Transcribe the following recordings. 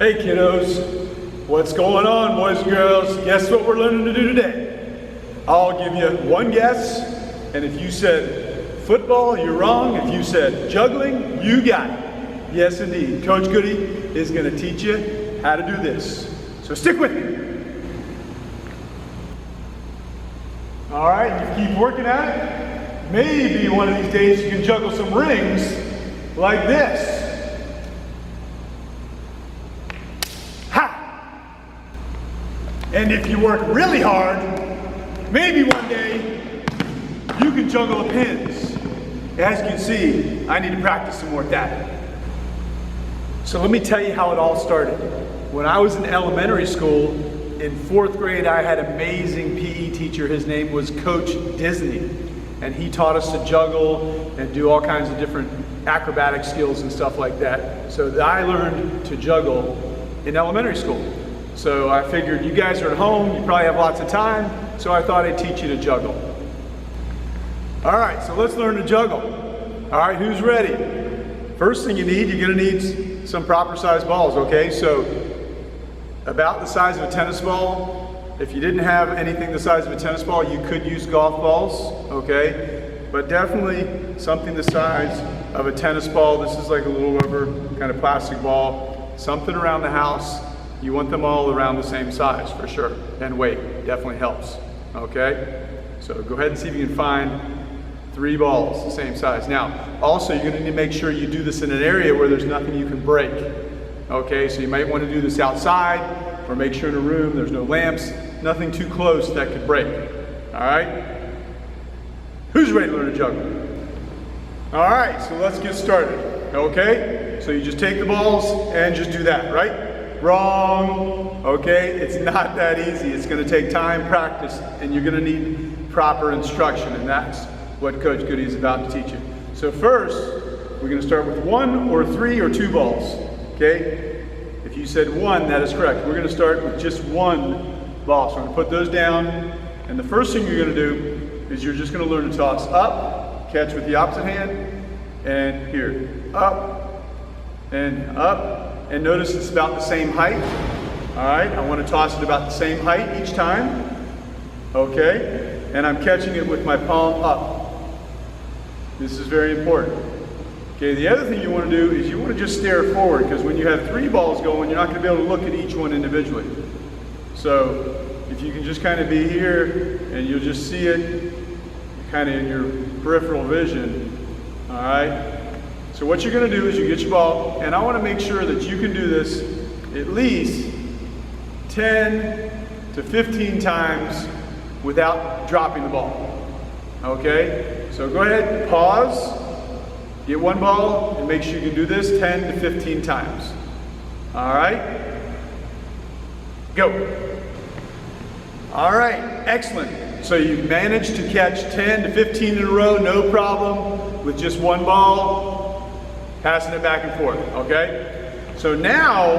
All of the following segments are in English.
Hey kiddos, what's going on, boys and girls? Guess what we're learning to do today? I'll give you one guess, and if you said football, you're wrong. If you said juggling, you got it. Yes indeed, Coach Goody is going to teach you how to do this. So stick with me. All right, you keep working at it. Maybe one of these days you can juggle some rings like this. And if you work really hard, maybe one day you can juggle the pins. As you can see, I need to practice some more at that. So let me tell you how it all started. When I was in elementary school, in 4th grade, I had an amazing PE teacher. His name was Coach Disney. And he taught us to juggle and do all kinds of different acrobatic skills and stuff like that. So I learned to juggle in elementary school. So I figured you guys are at home, you probably have lots of time, so I thought I'd teach you to juggle. All right, so let's learn to juggle. All right, who's ready? First thing you need, you're gonna need some proper size balls, okay? So about the size of a tennis ball. If you didn't have anything the size of a tennis ball, you could use golf balls, okay? But definitely something the size of a tennis ball. This is like a little rubber kind of plastic ball. Something around the house. You want them all around the same size for sure. And weight definitely helps, okay? So go ahead and see if you can find 3 balls the same size. Now, also you're gonna need to make sure you do this in an area where there's nothing you can break. Okay, so you might want to do this outside, or make sure in a room there's no lamps, nothing too close that could break. All right? Who's ready to learn to juggle? All right, so let's get started. Okay, so you just take the balls and just do that, right? Wrong. Okay, it's not that easy. It's going to take time, practice, and you're going to need proper instruction, and that's what Coach Goody is about to teach you. So first, we're going to start with 1 or 3 or 2 balls. Okay? If you said 1, that is correct. We're going to start with just 1 ball. So I'm going to put those down, and the first thing you're going to do is you're just going to learn to toss up, catch with the opposite hand, and here, up, and notice it's about the same height. All right, I want to toss it about the same height each time. Okay, and I'm catching it with my palm up. This is very important. Okay, the other thing you want to do is you want to just stare forward, because when you have 3 balls going, you're not going to be able to look at each one individually. So if you can just kind of be here and you'll just see it kind of in your peripheral vision. All right. So what you're going to do is you get your ball, and I want to make sure that you can do this at least 10 to 15 times without dropping the ball. Okay? So go ahead, pause, get 1 ball, and make sure you can do this 10 to 15 times. All right? Go. All right, excellent. So you managed to catch 10 to 15 in a row, no problem, with just 1 ball. Passing it back and forth, okay? So now,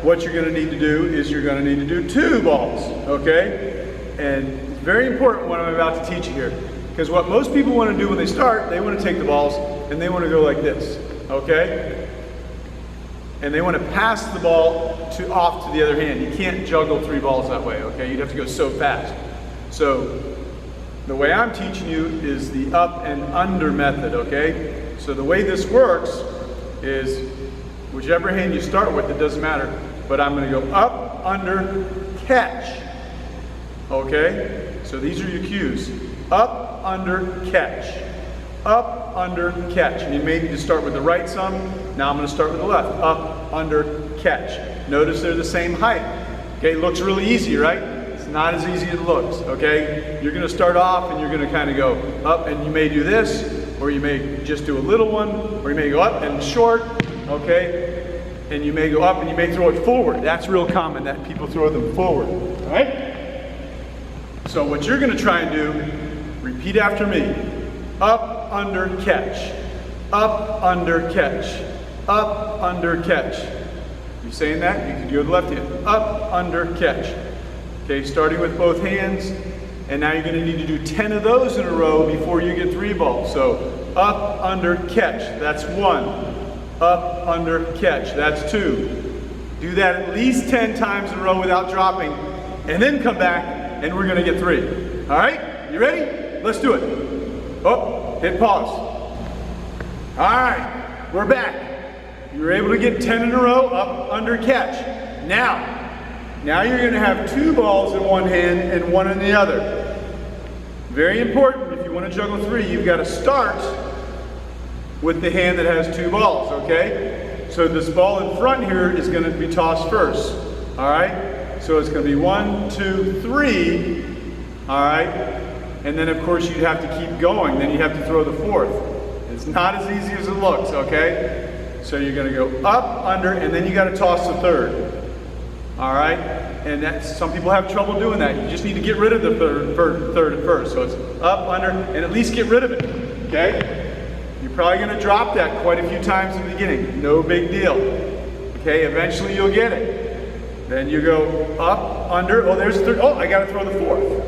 what you're gonna need to do is you're gonna need to do 2 balls, okay? And it's very important what I'm about to teach you here, because what most people wanna do when they start, they wanna take the balls and they wanna go like this, okay? And they wanna pass the ball off to the other hand. You can't juggle 3 balls that way, okay? You'd have to go so fast. So, the way I'm teaching you is the up and under method, okay? So the way this works is whichever hand you start with, it doesn't matter, but I'm going to go up, under, catch. Okay? So these are your cues. Up, under, catch. Up, under, catch. And you may need to start with the right some. Now I'm going to start with the left. Up, under, catch. Notice they're the same height. Okay, it looks really easy, right? It's not as easy as it looks, okay? You're going to start off and you're going to kind of go up, and you may do this, or you may just do a little one, or you may go up and short, okay? And you may go up and you may throw it forward. That's real common that people throw them forward, all right? So what you're gonna try and do, repeat after me. Up, under, catch. Up, under, catch. Up, under, catch. You saying that? You can do the left hand. Up, under, catch. Okay, starting with both hands. And now you're going to need to do 10 of those in a row before you get 3 balls. So up, under, catch. That's 1. Up, under, catch. That's 2. Do that at least 10 times in a row without dropping, and then come back and we're gonna get 3. All right, you ready? Let's do it. Oh, hit pause. All right, we're back. You were able to get 10 in a row, up, under, catch. Now you're gonna have 2 balls in one hand and 1 in the other. Very important, if you wanna juggle 3, you've gotta start with the hand that has 2 balls, okay? So this ball in front here is gonna be tossed first, all right? So it's gonna be 1, 2, 3, all right? And then of course you'd have to keep going, then you have to throw the 4th. It's not as easy as it looks, okay? So you're gonna go up, under, and then you gotta toss the 3rd. All right? And some people have trouble doing that. You just need to get rid of the third at first. So it's up, under, and at least get rid of it, okay? You're probably gonna drop that quite a few times in the beginning. No big deal, okay? Eventually you'll get it. Then you go up, under, oh, there's the 3rd, oh, I gotta throw the 4th.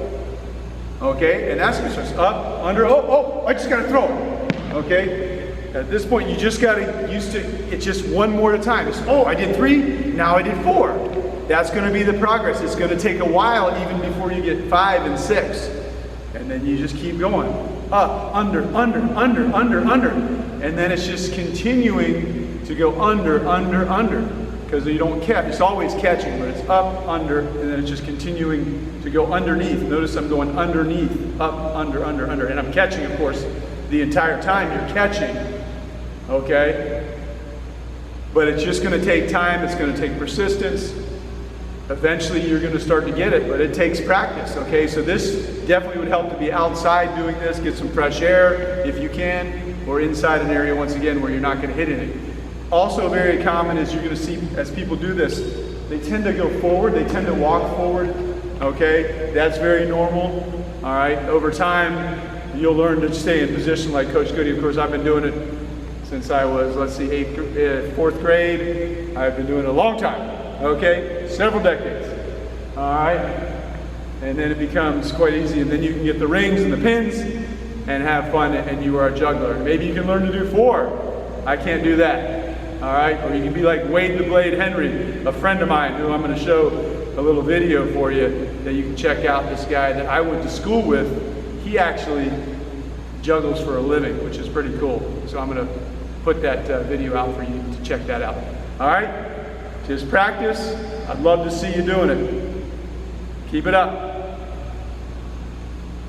Okay, and that's just up, under, oh, I just gotta throw it, okay? At this point, you just gotta used to, it's just one more at a time. It's, oh, I did 3, now I did 4. That's gonna be the progress. It's gonna take a while even before you get 5 and 6. And then you just keep going. Up, under, under, under, under, under. And then it's just continuing to go under, under, under. Because you don't catch, it's always catching, but it's up, under, and then it's just continuing to go underneath. Notice I'm going underneath, up, under, under, under. And I'm catching, of course, the entire time you're catching, okay? But it's just gonna take time, it's gonna take persistence. Eventually you're gonna start to get it, but it takes practice, okay? So this definitely would help to be outside doing this, get some fresh air if you can, or inside an area, once again, where you're not gonna hit anything. Also very common is you're gonna see, as people do this, they tend to go forward, they tend to walk forward, okay? That's very normal, all right? Over time, you'll learn to stay in position like Coach Goody. Of course, I've been doing it since I was, let's see, 4th grade. I've been doing it a long time, okay? Several decades, all right? And then it becomes quite easy, and then you can get the rings and the pins and have fun, and you are a juggler. Maybe you can learn to do 4. I can't do that, all right? Or you can be like Wade the Blade Henry, a friend of mine who I'm gonna show a little video for you that you can check out. This guy that I went to school with, he actually juggles for a living, which is pretty cool. So I'm gonna put that video out for you to check that out. All right? Just practice. I'd love to see you doing it. Keep it up.